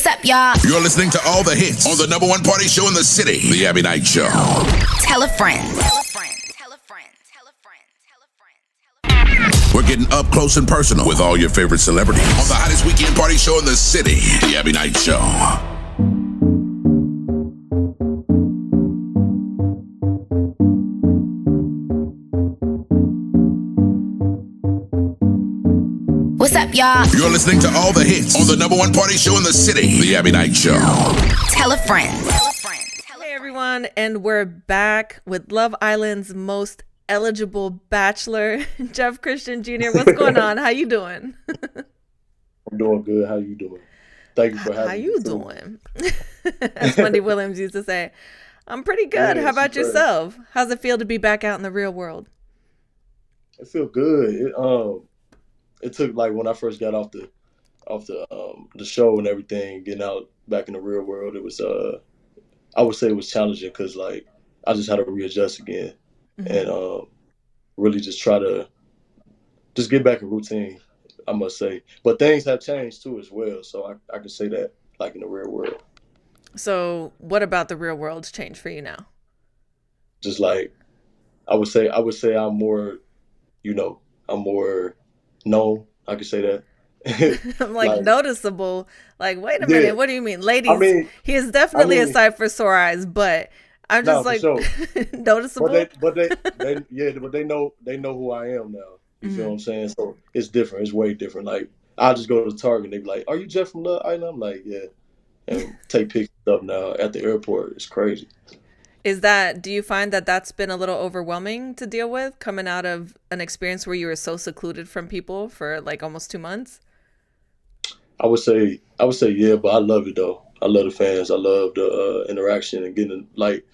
What's up, y'all? You're listening to all the hits on the number one party show in the city, The Abbie Knights Show. Tell a friend. We're getting up close and personal with all your favorite celebrities on the hottest weekend party show in the city, The Abbie Knights Show. What's up, y'all? You're listening to all the hits on the number one party show in the city, The Abbie Knights Show. Tell a friend. Hey everyone, and we're back with Love Island's most eligible bachelor, Jeff Christian Jr. What's going on? How you doing? I'm doing good. How you doing? Thank you for having me. How you doing? As Wendy Williams used to say, I'm pretty good. Yeah, How about she's yourself? How's it feel to be back out in the real world? It feel good. It took like when I first got off the show and everything, getting out back in the real world. It was I would say it was challenging because like I just had to readjust again and really just try to just get back in routine. I must say, but things have changed too as well. So I can say that like in the real world. So what about the real world's changed for you now? Just like I would say I'm more, I'm more known. I could say that. I'm like noticeable. Like, wait a Yeah. minute. What do you mean? Ladies, I mean- he is definitely I a mean- sight for sore eyes, but I'm No, just for like sure. noticeable. But they know who I am now. You feel what I'm saying? So it's different. It's way different. Like I just go to Target and they be like, "Are you Jeff from Love Island?" I'm like, "Yeah," and take pictures up now at the airport. It's crazy. Do you find that that's been a little overwhelming to deal with coming out of an experience where you were so secluded from people for like almost 2 months? I would say yeah, but I love it though. I love the fans. I love the interaction and getting like,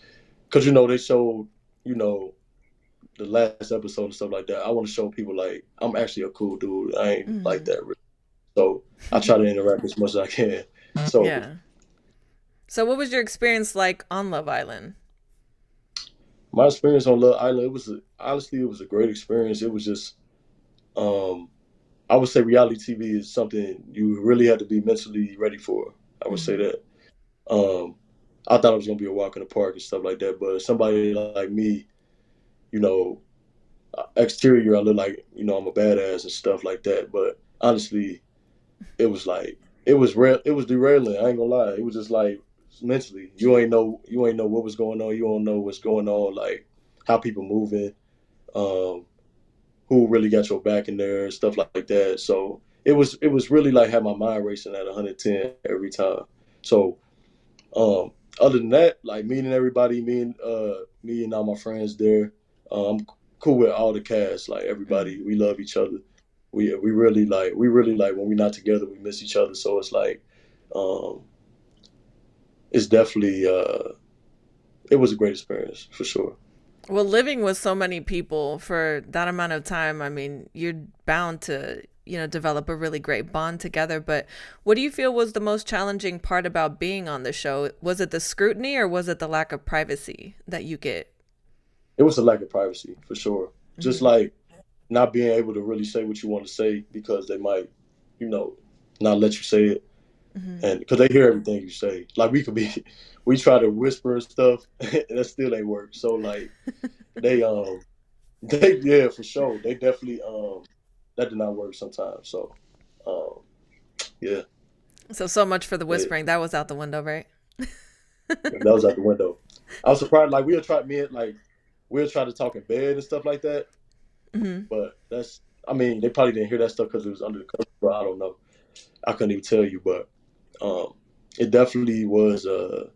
cause they showed the last episode and stuff like that. I want to show people like I'm actually a cool dude. I ain't like that really. So I try to interact as much as I can. So Yeah. So what was your experience like on Love Island? my experience on Love Island, honestly it was a great experience. It was just I would say reality TV is something you really have to be mentally ready for. I would say that. I thought it was gonna be a walk in the park and stuff like that, but somebody like me, exterior I look like I'm a badass and stuff like that. But honestly, it was derailing. I ain't gonna lie. It was just like mentally, you ain't know what was going on. You don't know what's going on, like how people moving. Who really got your back in there, stuff like that. So it was really like had my mind racing at 110 every time. So other than that, like meeting everybody, me and all my friends there, I'm cool with all the cast. Like everybody, we love each other. We really like when we're not together, we miss each other. So it's like it's definitely it was a great experience for sure. Well, living with so many people for that amount of time, I mean, you're bound to, develop a really great bond together. But what do you feel was the most challenging part about being on the show? Was it the scrutiny or was it the lack of privacy that you get? It was a lack of privacy for sure. Just like not being able to really say what you want to say because they might, not let you say it. And because they hear everything you say. Like we try to whisper and stuff and that still ain't work. So like they yeah, for sure. They definitely that did not work sometimes. So yeah. So much for the whispering. That was out the window, right? That was out the window. I was surprised. Like we'll try to talk in bed and stuff like that. But they probably didn't hear that stuff because it was under the cover. But I don't know. I couldn't even tell you. But it definitely was that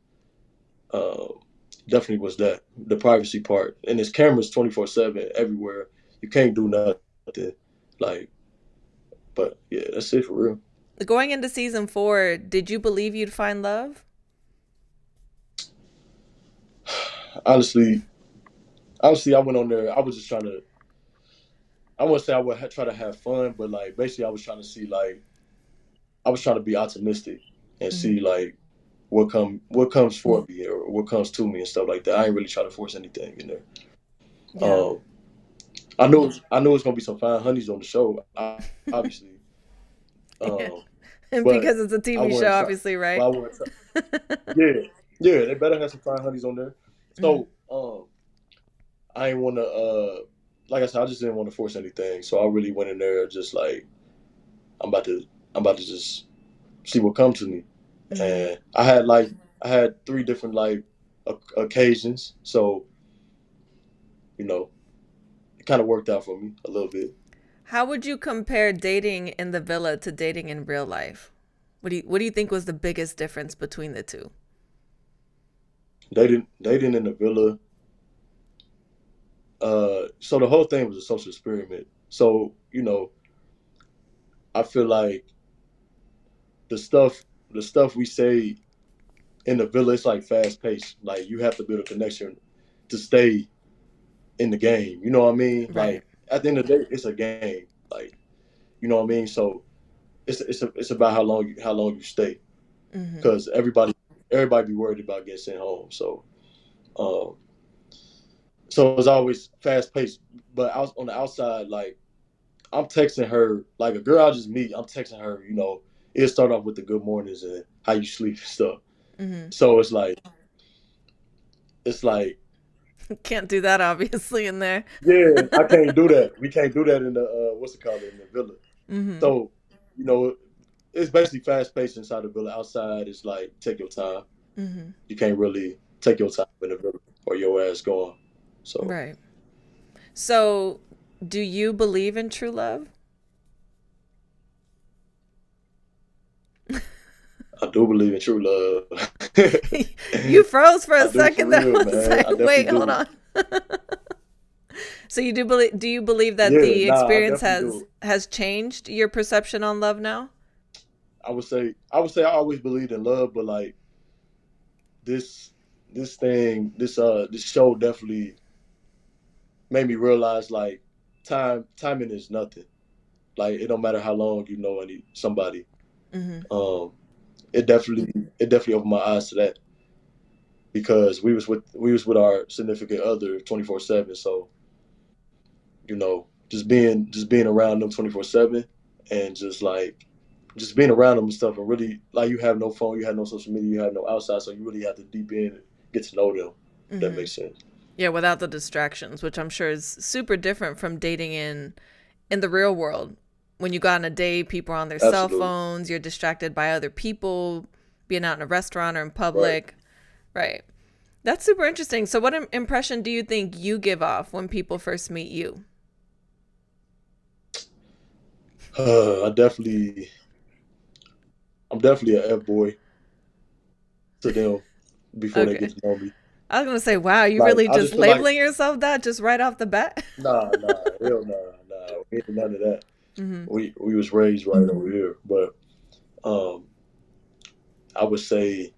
the privacy part. And there's cameras 24/7 everywhere. You can't do nothing. Like, but yeah, that's it for real. Going into season 4, did you believe you'd find love? Honestly, I went on there. I was just trying to. I wouldn't say I would try to have fun, but like basically, I was trying to see like. I was trying to be optimistic and see like what comes for me or what comes to me and stuff like that. I ain't really trying to force anything in there. Yeah. I know it's gonna be some fine honeys on the show, obviously. And but because it's a I TV show, wasn't trying. obviously, But right? I wasn't trying. Yeah, yeah, they better have some fine honeys on there. Mhm. So I ain't want to. Like I said, I just didn't want to force anything. So I really went in there just like I'm about to. I'm about to just see what comes to me. Mhm. And I had three different like occasions. So you know, it kind of worked out for me a little bit. How would you compare dating in the villa to dating in real life? What do you think was the biggest difference between the two? Dating in the villa. So the whole thing was a social experiment. So I feel like the stuff the stuff we say in the villa, it's like fast paced. Like you have to build a connection to stay in the game. You know what I mean? Right. Like at the end of the day, it's a game. Like you know what I mean? So it's about how long you stay Mhm. because everybody be worried about getting sent home. Um, so it's always fast paced. But I was on the outside, like I'm texting her like a girl I just meet. I'm texting her. It start off with the good mornings and how you sleep and stuff. Mhm. So it's like Can't do that obviously in there. yeah, I can't do that. We can't do that in the what's it called in the villa. Mhm. So you know, it's basically fast paced inside the villa. Outside, it's like take your time. Mhm. You can't really take your time in the villa or your ass gone. So Right. So, do you believe in true love? I do believe in true love. You froze for a I do for second there. I real, was man. like, I definitely wait, hold do. on. So do you believe that Yeah, the nah, I experience definitely has do. has changed your perception on love now? I would say I always believed in love, but like this this thing, this show definitely made me realize like timing is nothing. Like it don't matter how long you know somebody. Mhm. Um, it definitely opened my eyes to that because we was with our significant other 24/7. So just being around them 24/7 and just being around them and stuff and really like you have no phone, you have no social media, you have no outside, so you really have to deep in and get to know them. If that Mhm. makes sense. Yeah, without the distractions, which I'm sure is super different from dating in the real world. When you go on a date, people are on their cell Absolutely. phones, you're distracted by other people, being out in a restaurant or in Right. public. Right. That's super interesting. So, what impression do you think you give off when people first meet you? I definitely I'm definitely an F boy to them before they Okay. get to know me. I was going to say, wow, you Like really I just just feel like labeling yourself that just right off the bat? hell nah, we ain't none of that. Hmm. We was raised right over here, but um, I would say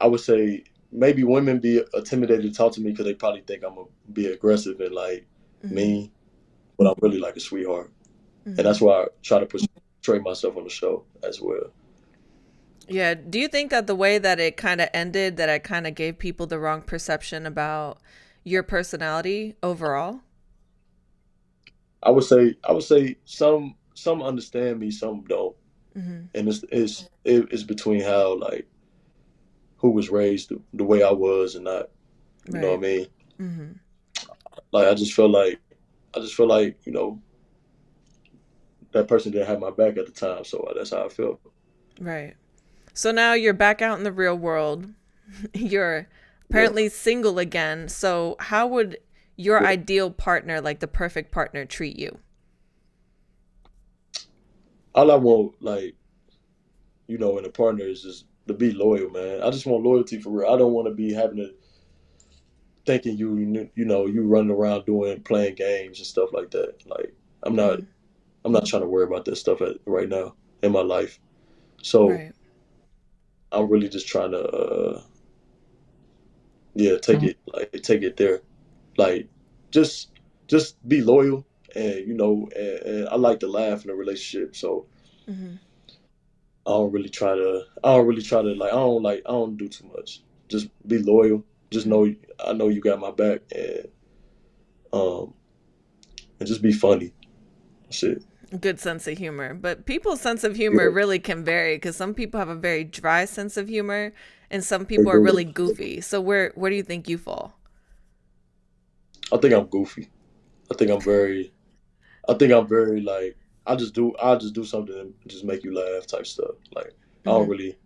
I would say maybe women be intimidated to talk to me because they probably think I'm gonna be aggressive and like Hmm. mean, but I'm really like a sweetheart, and Hmm. that's why I try to portray myself on the show as well. Yeah. Do you think that the way that it kind of ended, that it kind of gave people the wrong perception about your personality overall? I would say some understand me, some don't, Hmm. and it's between how like who was raised the way I was and not. You know what Right. I mean? Hmm. Like I just feel like that person didn't have my back at the time, so that's how I felt. Right. So now you're back out in the real world. You're Yeah, apparently single again. So how would your yeah. ideal partner, like the perfect partner, treat you? All I want, like in a partner, is just to be loyal, man. I just want loyalty for real. I don't want to be having to thinking you running around doing playing games and stuff like that. Like I'm not Hmm. I'm not trying to worry about that stuff right now in my life. So Right. I'm really just trying to yeah take it there. Like just just be loyal and I like to laugh in a relationship. So Hmm. I don't really try to I don't do too much. Just be loyal. Just Hmm. know I know you got my back um and just be funny. That's it. Good sense of humor. But people's sense of humor Yeah, really can vary because some people have a very dry sense of humor and some they people are really do. goofy. So where do you think you fall? I think I'm goofy. I think I'm very. I think I'm very like I just do something and just make you laugh type stuff. Like I don't Hmm. really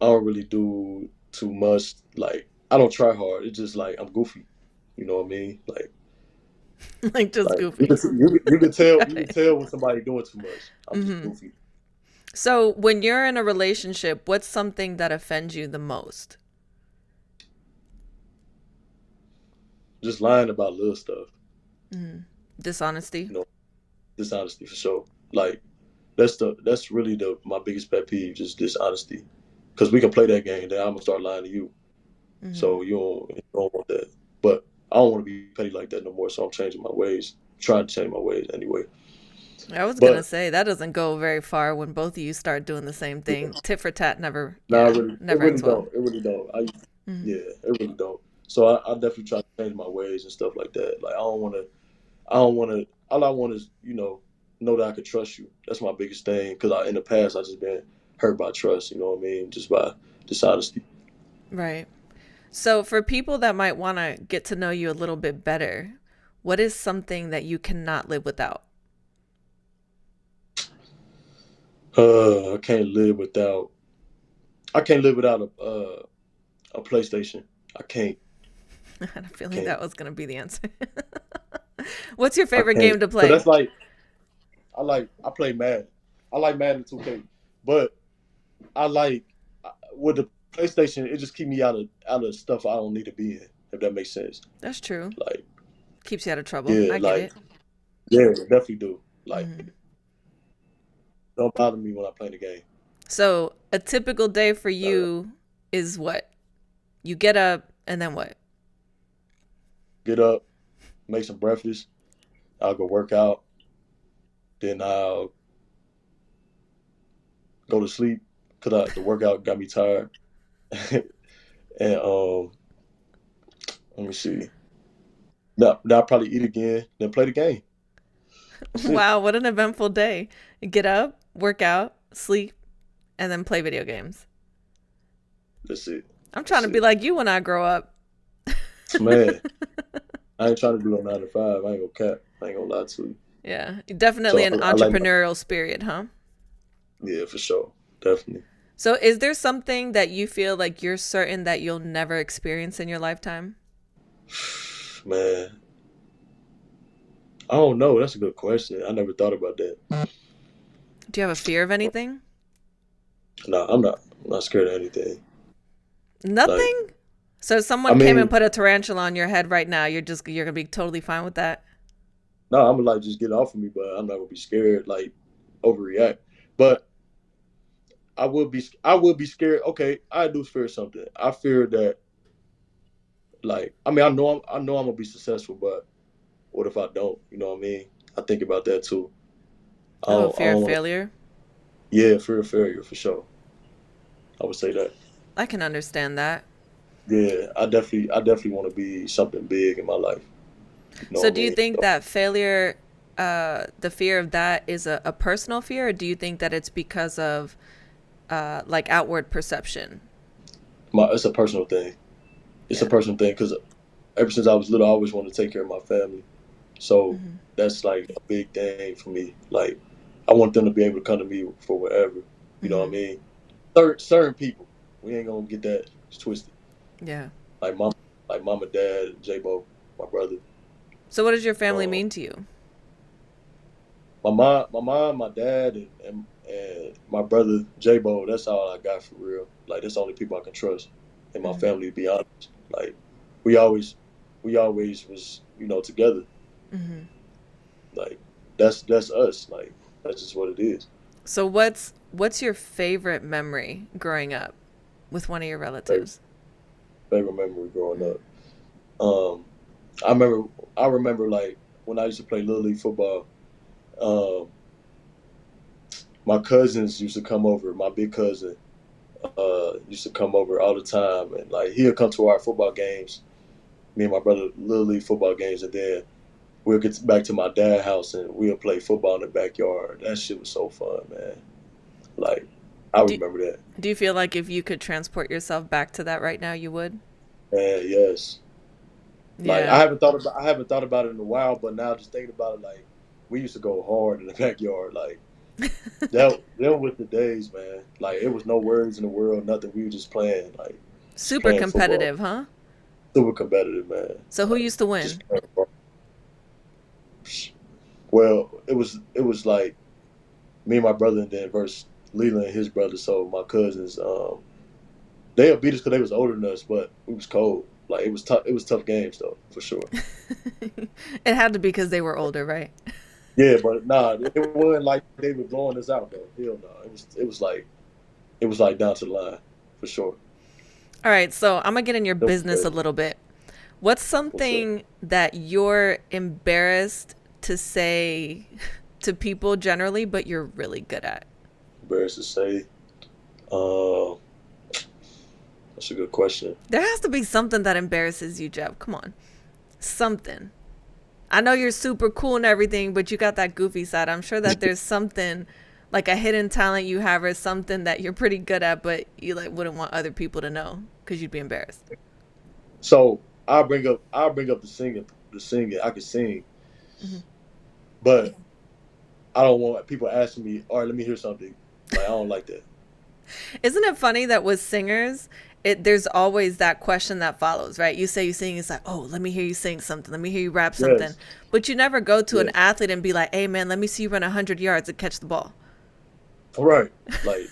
I don't really do too much. Like I don't try hard. It's just like I'm goofy. You know what I mean? Like just Like you goofy. can Got you can it. tell when somebody doing too much. I'm just Hmm. goofy. So when you're in a relationship, what's something that offends you the most? Just lying about little stuff. Hmm. Dishonesty. You know, dishonesty for sure. Like that's really the my biggest pet peeve. Just dishonesty. Because we can play that game, then I'm gonna start lying to you. Hmm. So you don't want that. But I don't want to be petty like that no more. So I'm changing my ways. Trying to change my ways anyway. I was gonna But say that doesn't go very far when both of you start doing the same yeah, thing. Tit for tat never, no, yeah, it never really ends well. don't. It really don't. Hmm. Yeah, it really don't. So I definitely try to change my ways and stuff like that. Like I don't want to. I don't want to. All I want is know that I could trust you. That's my biggest thing. Because in the past I just been hurt by trust. You know what I mean? Just by dishonesty. Right. So for people that might want to get to know you a little bit better, what is something that you cannot live without? I can't live without. I can't live without a PlayStation. I can't. I had a I feeling can't. that was gonna be the answer. What's your I favorite can't. game to So play? that's like I play Madden. I like Madden 2K, but I like with the PlayStation. It just keep me out of stuff I don't need to be in. If that makes sense. That's true. Like Keeps you out of trouble. yeah, I get like it. yeah, definitely do. Like Hmm. don't bother me when I play the game. So a typical day for Not at all. you is what? You get up and then what? Get up, make some breakfast. I'll go work out. Then I'll go to sleep because the workout got me tired. And let me see. Now I'll probably eat again. Then play the game. That's it. Wow, what an eventful day. You get up, work out, sleep, and then play video games. That's it. I'm trying That's to be it. like you when I grow up. Man, I ain't trying to do no 9 to 5. I ain't gonna cap. I ain't gonna lie to you. Yeah, definitely So an I like my entrepreneurial spirit, huh? yeah for sure, definitely. So, is there something that you feel like you're certain that you'll never experience in your lifetime? Man, I don't know. That's a good question. I never thought about that. Do you have a fear of anything? No, I'm not scared of anything. Like Nothing? So, if I someone came and mean, put a tarantula on your head right now, you're gonna be totally fine with that? no, I'm gonna like just get it off of me, but I'm not gonna be scared like overreact. But I will be scared. Okay, I do fear something. I fear that like I mean I know I'm gonna be successful, but what if I don't? You know what I mean? I think about that too. Oh, I fear of don't want to. failure. Yeah, fear of failure for sure. I would say that. I can understand that. Yeah, I definitely want to be something big in my life. You know So, what I do you mean? think So that failure, the fear of that, is a personal fear, or do you think that it's because of like outward perception? it's a personal thing. It's a Yeah. personal thing because ever since I was little, I always wanted to take care of my family. So Hmm. that's like a big thing for me. Like I want them to be able to come to me for whatever. You know what I Hmm. mean? Certain people, we ain't gonna get that twisted. Yeah. Like mom, like mama, dad, J Bo, my brother. So, what does your family Um, mean to you? my mom, my dad, and my brother J Bo. That's all I got for real. Like that's the only people I can trust in my Hmm. family. To be honest, like we always, we always was together. Hmm. Like that's us. Like that's just what it is. So, what's your favorite memory growing up with one of your Favorite, relatives? favorite memory growing Mm. up. Um, I remember I remember like when I used to play little league football. Um, my cousins used to come over. My big cousin used to come over all the time, and like he'll come to our football games. Me and my brother little league football games, and then we'll get back to my dad's house and we'll play football in the backyard. That shit was so fun, man. Like, I Do remember that. do you feel like if you could transport yourself back to that right now, you would? Man, yes. Like Yeah. I haven't thought about it in a while, but now just thinking about it, like we used to go hard in the backyard. Like that was the days, man. Like it was no worries in the world, nothing. We were just Super playing football. competitive, huh? Super competitive, man. So who Like used to win? just playing ball. Well, it was like me and my brother, and then versus Leland and his brother. So my cousins, they beat us because they was older than us, but it was cold. Like it was tough. It was tough games though, for sure. It had to be because they were older, right? Yeah, but nah, it wasn't like they were blowing us out though. Hell no. It was like down to the line, for sure. All right, so I'm gonna get in your It was business a crazy. little bit. What's What's up? something that you're embarrassed to say to people generally, but you're really good at? Embarrassed to say. Uh, that's a good question. There has to be something that embarrasses you, Jeff. Come on. Something. I know you're super cool and everything, but you got that goofy side. I'm sure that there's something like a hidden talent you have or something that you're pretty good at, but you like wouldn't want other people to know because you'd be embarrassed. So I'll bring up the singing. The singing. I can sing, Hmm. but I don't want people asking me, all right, let me hear something. Like I don't like that. Isn't it funny that with singers, there's always that question that follows, right? You say you sing, it's like, oh, let me hear you sing something. Let me hear you rap something. Yes. But you never go to an Yes. athlete and be like, hey, man, let me see you run 100 yards and catch the ball. All right. Like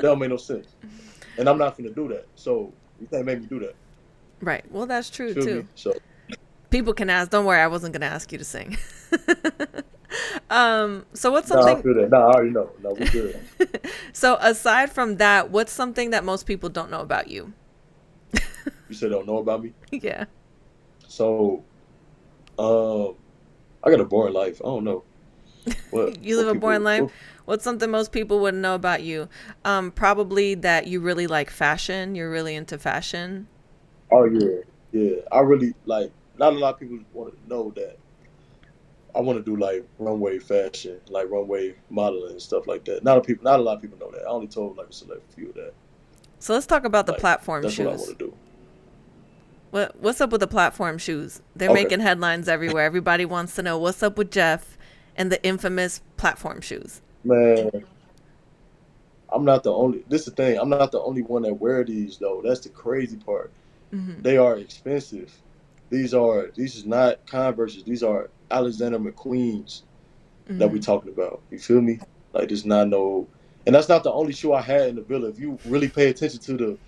that don't make no sense. And I'm not gonna do that. So you can't make me do that. Right. Well, that's You true, feel me? too. So People can ask. Don't worry, I wasn't going to ask you to sing. So what's nah, I something? feel that. Nah, I already know. No, we good. So aside from that, what's something that most people don't know about you? You said don't know about me. Yeah. So um I got a boring life. I don't know. What You live what a boring people life. what, What's something most people wouldn't know about you? Probably that you really like fashion. You're really into fashion. oh yeah. Yeah. I really like not a lot of people want to know that I want to do like runway fashion, like runway modeling and stuff like that. Not a lot of people know that. I only told like a select few of that. So let's talk about the Like platform that's what I want shoes. to do. What's up with the platform shoes? They're Okay. making headlines everywhere. Everybody wants to know what's up with Jeff and the infamous platform shoes. Man, I'm not the only this is the thing. I'm not the only one that wear these though. That's the crazy part. Hmm. They are expensive. These is not Converses. These are Alexander McQueen's that we Hmm. talking about. You feel me? Like there's not no, and that's not the only shoe I had in the villa. If you really pay attention to the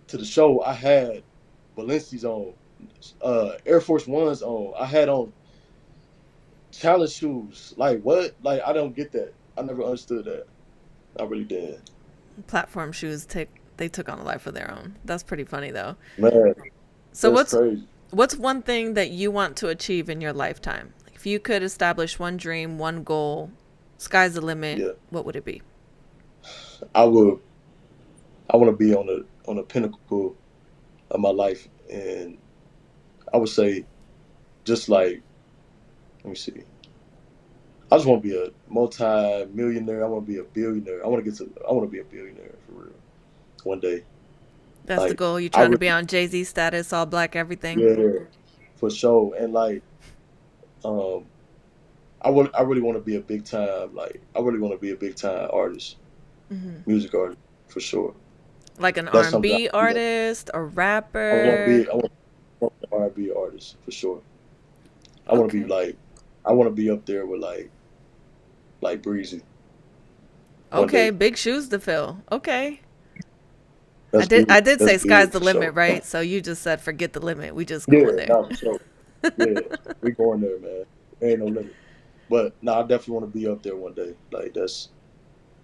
to the show, I had Balenci's on, Air Force Ones on. I had on challenge shoes. Like what? Like I don't get that. I never understood that. I really did. Platform shoes they took on a life of their own. That's pretty funny though. Man, So that's what's crazy. what's one thing that you want to achieve in your lifetime? Like, if you could establish one dream, one goal, sky's the limit, Yeah, what would it be? I would. I want to be on the pinnacle of my life, and I would say just like let me see. I just want to be a multi-millionaire. I want to be a billionaire. I want to be a billionaire for real one day. That's the Like goal. You I trying to be really, on Jay-Z status, all black, everything? yeah, for sure. And like, um, I really want to be a big time. Like I really want to be a big time artist, Hmm. music artist for sure. Like an That's something I R&B want to be. artist, a I want to rapper. be. I want to be an R&B artist for sure. I want to be Okay. like. I want to be up there with like Breezy one Okay, day. big shoes to fill. Okay. I That's did big. I did That's say sky's big the for limit, sure. right? So you just said forget the limit. We just going Yeah, there. no, for sure. Yeah, we going there, man. There ain't no limit. But no, I definitely want to be up there one day. Like that's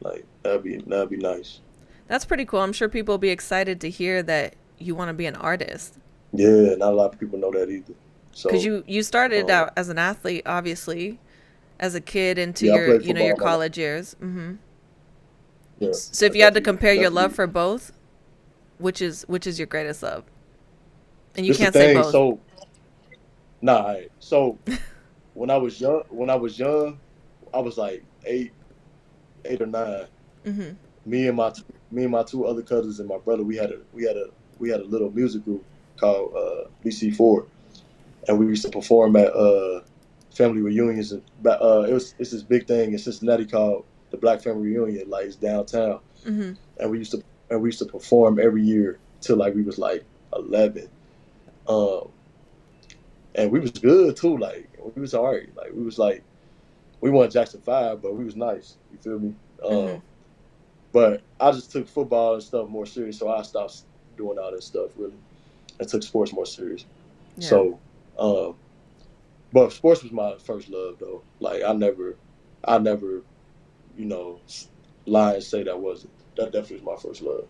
like that'd be nice. That's pretty cool. I'm sure people will be excited to hear that you want to be an artist. Yeah, not a lot of people know that either. Because So you started um, out as an athlete, obviously, as a kid into yeah, I your played your football all my life. college years. Hmm. Yeah, So I if you had to definitely compare your love definitely for both, which is your greatest love? And you This the can't say thing. both. So so when I was young, I was like 8 or 9. Mm-hmm. Me and my two other cousins and my brother, we had a little music group called BC4, and we used to perform at family reunions. And it's this big thing in Cincinnati called the Black Family Reunion. Like it's downtown, Mm-hmm. and we used to perform every year till like we was like 11. Um, and we was good too. Like we was alright. Like we was like we weren't Jackson 5, but we was nice. You feel me? Mm-hmm. But I just took football and stuff more serious, so I stopped doing all that stuff really, and took sports more serious. Yeah. So, um, but sports was my first love though. Like I never, you know, lie and say that wasn't. That definitely was my first love.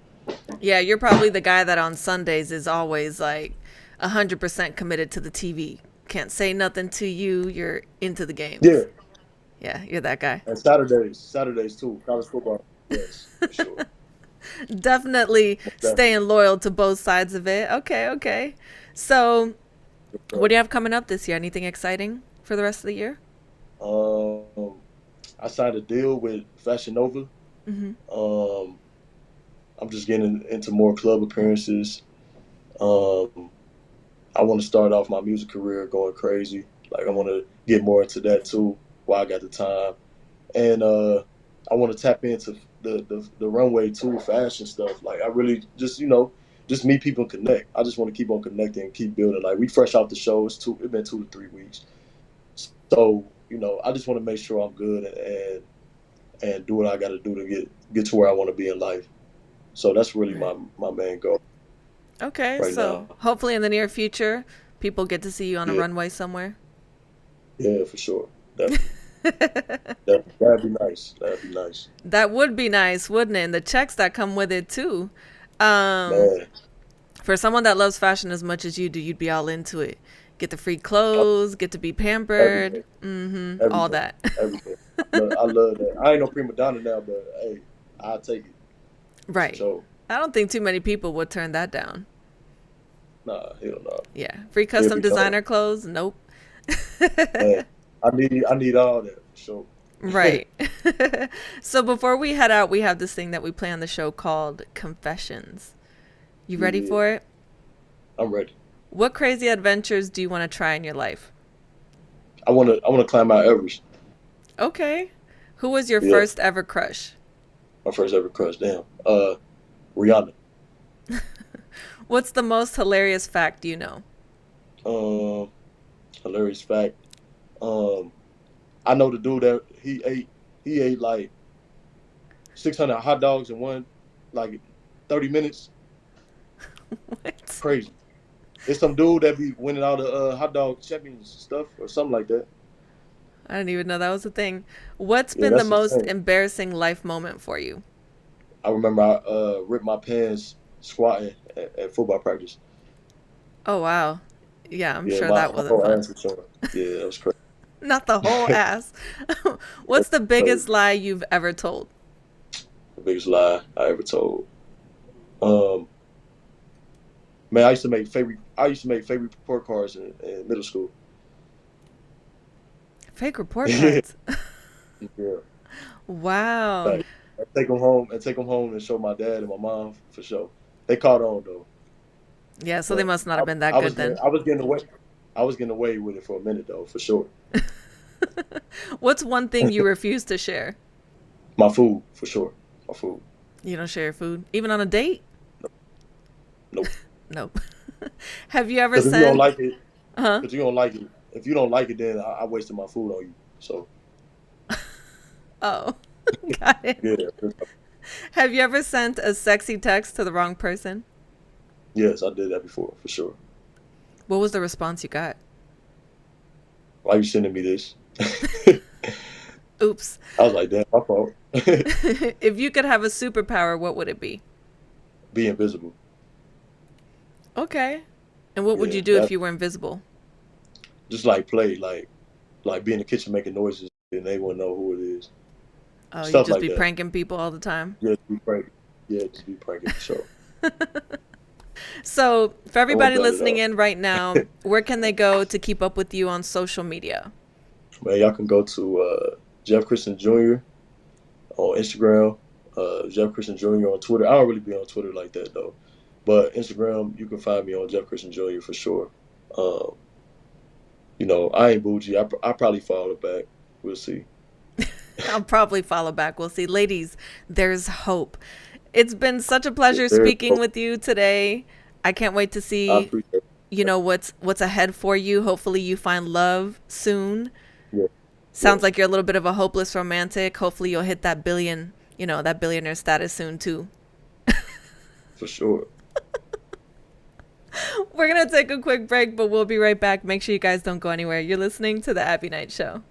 Yeah, you're probably the guy that on Sundays is always like 100% committed to the TV. Can't say nothing to you. You're into the Yeah, games. Yeah, you're that guy. and Saturdays too. College football, yes, for sure. Definitely Most definitely. staying loyal to both sides of it. Okay, okay. So, what do you have coming up this year? Anything exciting for the rest of the year? Um, I signed a deal with Fashion Nova. Mm-hmm. Um, I'm just getting into more club appearances. Um, I want to start off my music career going crazy. Like I want to get more into that too while I got the time. And I want to tap into the runway too, fashion stuff. Like I really just meet people and connect. I just want to keep on connecting and keep building. Like we fresh off the show. It's been 2 to 3 weeks. So I just want to make sure I'm good and do what I got to do to get to where I want to be in life. So that's really Right. my main goal Okay, right so now. hopefully in the near future, people get to see you on a Yeah, runway somewhere. yeah, for sure. Definitely. That'd be nice. That'd be nice, That would be nice, wouldn't it? And the checks that come with it too. Um, man. for someone that loves fashion as much as you do, you'd be all into it. Get the free Uh, clothes, get to be pampered, Everything, all everything, that. everything. I love that. I ain't no prima donna now, but hey, I'll take it. Right. So, I don't think too many people would turn that down. nah, hell no. Yeah. Free It'll custom be hard, designer clothes? Nope. man. I need all that for sure. Right. So before we head out, we have this thing that we play on the show called Confessions. You ready Yeah, for it? I'm ready. What crazy adventures do you want to try in your life? I wanna climb Mount Everest. Okay. Who was your Yeah, first ever crush? my first ever crush. Damn. Rihanna. What's the most hilarious fact you know? Um, hilarious fact. Um, I know the dude that he ate like 600 hot dogs in like 30 minutes. What? Crazy. It's some dude that be winning all the hot dog champions stuff or something like that. I didn't even know that was a thing. What's Yeah, been the that's most insane. embarrassing life moment for you? I remember I ripped my pants squatting at football practice. Oh, wow. Yeah, I'm Yeah, sure my that wasn't whole fun. ass was showing. Yeah, that was crazy. Not the whole ass. That's What's the crazy. biggest lie you've ever told? The biggest lie I ever told. Um, man, I used to make favorite report cards in middle school. Fake report Yeah, cards. yeah. Wow. Like, I take them home and show my dad and my mom for sure. They caught on though, Yeah, so they but must not I, have been that I was good getting then. I was getting away. I was getting away with it for a minute though, for sure. What's one thing you refuse to share? My food, for sure. My food. You don't share your food? Even on a date? Nope. Nope. Have you ever Because if you don't sent, like it, huh? because you don't like it, if you don't like it, then I wasted my food on you. So Oh, got it. yeah, Have you ever sent a sexy text to the wrong person? yes, I did that before, for sure. What was the response you got? Why you sending me this? Oops. I was like, damn, my fault. If you could have a superpower, what would it be? Be invisible. Okay. And what would Yeah, you do if that you were invisible? just like play, like be in the kitchen making noises and they won't know who it is. Oh, you'd Stuff just like be that. pranking people all the time. Yeah, just be pranking. Yeah, just be pranking for sure. So for everybody bad at listening all. in right now, where can they go to keep up with you on social media? Man, y'all can go to Jeff Christian Jr. on Instagram, Jeff Christian Jr. on Twitter. I don't really be on Twitter like that though, but Instagram you can find me on Jeff Christian Jr. for sure. Um, I ain't bougie. I probably follow back. We'll see. I'll probably follow back. We'll see. Ladies, there's hope. It's been such a pleasure There, speaking with you today. I can't wait to I see, appreciate it. what's ahead for you. Hopefully you find love soon. Yeah, Sounds yeah, like you're a little bit of a hopeless romantic. Hopefully you'll hit that that billionaire status soon too. for sure. We're going to take a quick break, but we'll be right back. Make sure you guys don't go anywhere. You're listening to the Abbie Knights Show.